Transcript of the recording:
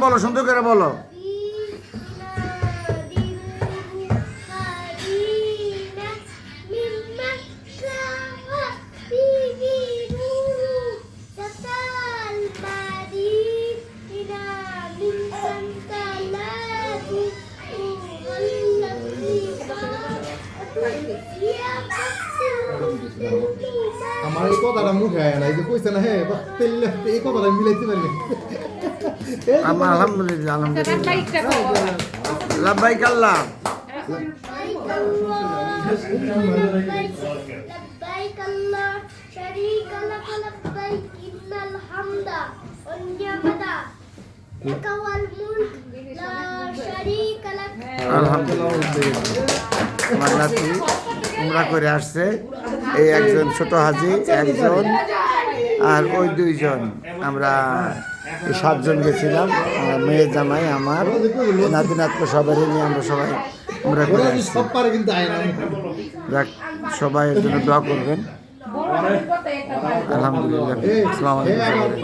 বলো, সুন্দর করে বলো। আমার এই কথাটা মুখে আয় না, এই যে কইছে না হ্যাঁ তেলে এই কথাটা মিলাইতে পারি আলহামদুলিল্লাহ, আলহামদুলিল্লাহ। লাব্বাইক আল্লাহ। لبيك الله شريك لك لبيك إن الحمد والنعمة لك والملك لا شريك لك আলহামদুলিল্লাহ। আমার নাতি উমরা করে আসছে। এই একজন ছোট হাজি, একজন আর ওই দুইজন, আমরা এই 7 জন গেছিলাম। মেয়ের জামাই আমার নাতি নাতকে সবাই নিয়ে আমরা সবাই উমরা করে আসছি। সব পারে কিন্তু আয় না। যাক, সবাই এর জন্য দোয়া করবেন। আলহামদুলিল্লাহ। আসসালামু আলাইকুম।